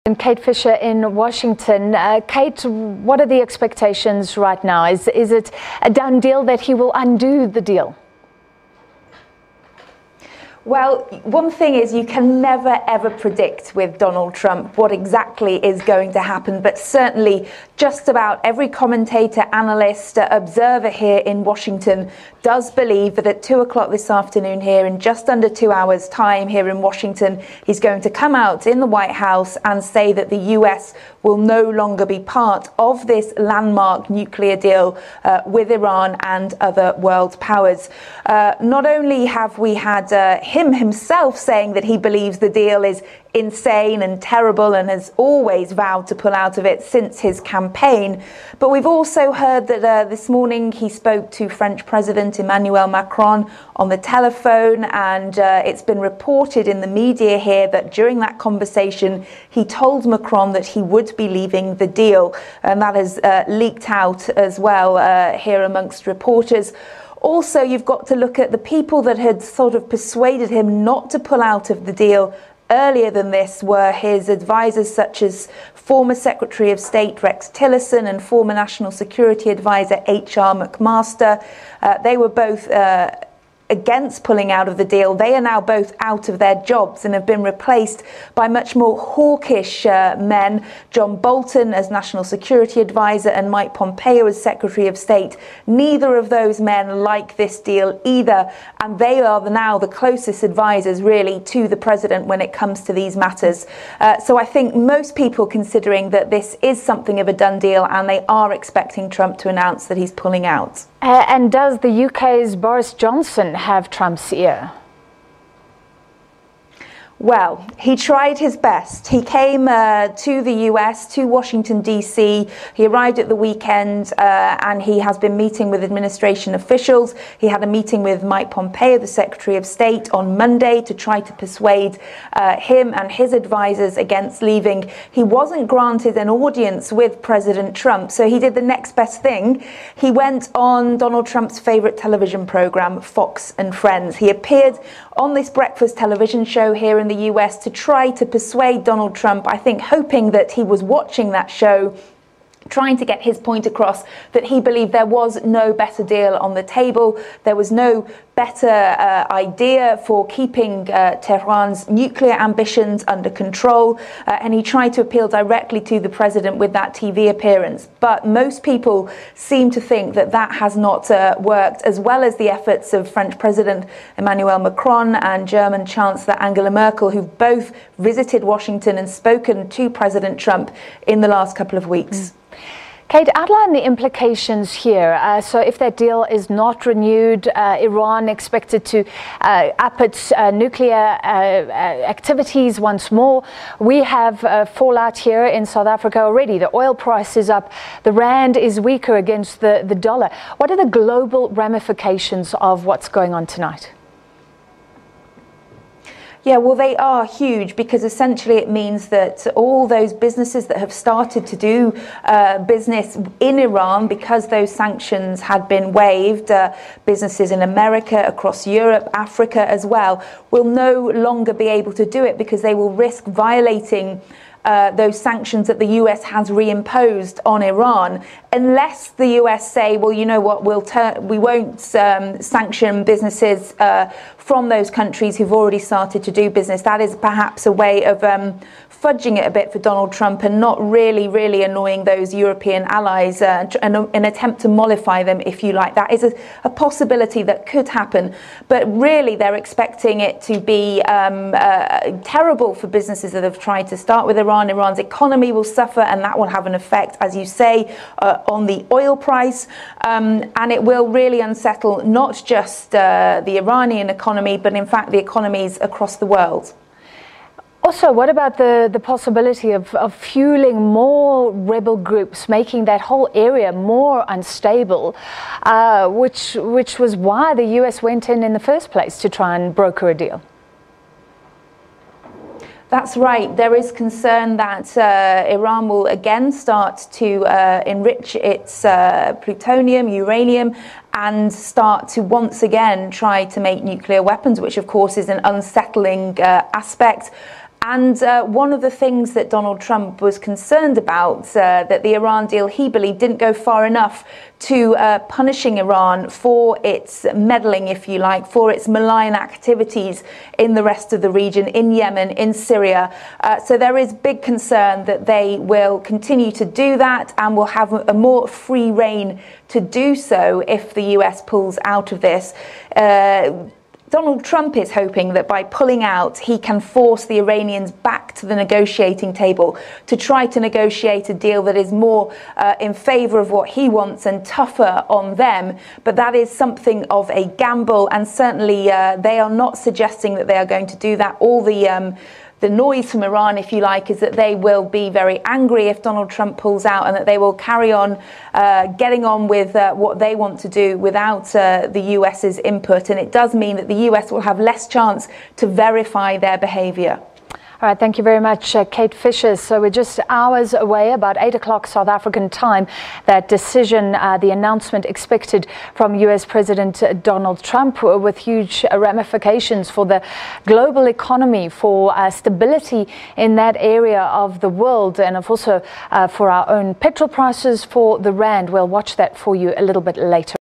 And Kate Fisher in Washington. Kate, what are the expectations right now? Is it a done deal that he will undo the deal? Well, one thing is you can never ever predict with Donald Trump what exactly is going to happen, but certainly just about every commentator, analyst, observer here in Washington does believe that at 2 o'clock this afternoon here, in just under 2 hours time here in Washington, he's going to come out in the White House and say that the US will no longer be part of this landmark nuclear deal with Iran and other world powers. Not only have we had him himself saying that he believes the deal is insane and terrible and has always vowed to pull out of it since his campaign, but we've also heard that this morning he spoke to French President Emmanuel Macron on the telephone, and it's been reported in the media here that during that conversation he told Macron that he would be leaving the deal, and that has leaked out as well here amongst reporters. Also, you've got to look at the people that had sort of persuaded him not to pull out of the deal earlier than this were his advisors, such as former Secretary of State Rex Tillerson and former National Security Advisor H.R. McMaster. They were both against pulling out of the deal. They are now both out of their jobs and have been replaced by much more hawkish men, John Bolton as National Security Advisor and Mike Pompeo as Secretary of State. Neither of those men like this deal either, and they are now the closest advisors really to the president when it comes to these matters. So I think most people considering that this is something of a done deal, and they are expecting Trump to announce that he's pulling out. And does the UK's Boris Johnson have Trump's ear? Well, he tried his best. He came to the US, to Washington, D.C. He arrived at the weekend and he has been meeting with administration officials. He had a meeting with Mike Pompeo, the Secretary of State, on Monday to try to persuade him and his advisors against leaving. He wasn't granted an audience with President Trump, so he did the next best thing. He went on Donald Trump's favorite television program, Fox and Friends. He appeared on this breakfast television show here in the US to try to persuade Donald Trump, I think hoping that he was watching that show, trying to get his point across that he believed there was no better deal on the table. There was no better idea for keeping Tehran's nuclear ambitions under control. And he tried to appeal directly to the president with that TV appearance. But most people seem to think that that has not worked, as well as the efforts of French President Emmanuel Macron and German Chancellor Angela Merkel, who've both visited Washington and spoken to President Trump in the last couple of weeks. Kate, outline the implications here. So if that deal is not renewed, Iran expected to up its nuclear activities once more. We have fallout here in South Africa already. The oil price is up. The rand is weaker against the dollar. What are the global ramifications of what's going on tonight? Yeah, well, they are huge, because essentially it means that all those businesses that have started to do business in Iran, because those sanctions had been waived, businesses in America, across Europe, Africa as well, will no longer be able to do it, because they will risk violating those sanctions that the US has reimposed on Iran, unless the US say, well, you know what, we won't sanction businesses from those countries who've already started to do business. That is perhaps a way of fudging it a bit for Donald Trump and not really annoying those European allies, an attempt to mollify them, if you like. That is a possibility that could happen. But really, they're expecting it to be terrible for businesses that have tried to start with Iran. Iran's economy will suffer, and that will have an effect, as you say, on the oil price. And it will really unsettle not just the Iranian economy, but in fact the economies across the world. Also, what about the possibility of fueling more rebel groups, making that whole area more unstable, which was why the US went in the first place to try and broker a deal? That's right. There is concern that Iran will again start to enrich its plutonium, uranium, and start to once again try to make nuclear weapons, which of course is an unsettling aspect. And one of the things that Donald Trump was concerned about, that the Iran deal, he believed, didn't go far enough to punishing Iran for its meddling, if you like, for its malign activities in the rest of the region, in Yemen, in Syria. So there is big concern that they will continue to do that and will have a more free rein to do so if the US pulls out of this. Donald Trump is hoping that by pulling out, he can force the Iranians back to the negotiating table to try to negotiate a deal that is more in favour of what he wants and tougher on them. But that is something of a gamble, and certainly they are not suggesting that they are going to do that. All the noise from Iran, if you like, is that they will be very angry if Donald Trump pulls out, and that they will carry on getting on with what they want to do without the US's input. And it does mean that the US will have less chance to verify their behaviour. All right, thank you very much, Kate Fisher. So we're just hours away, about 8 o'clock South African time, that decision, the announcement expected from US President Donald Trump, with huge ramifications for the global economy, for stability in that area of the world, and also for our own petrol prices, for the rand. We'll watch that for you a little bit later.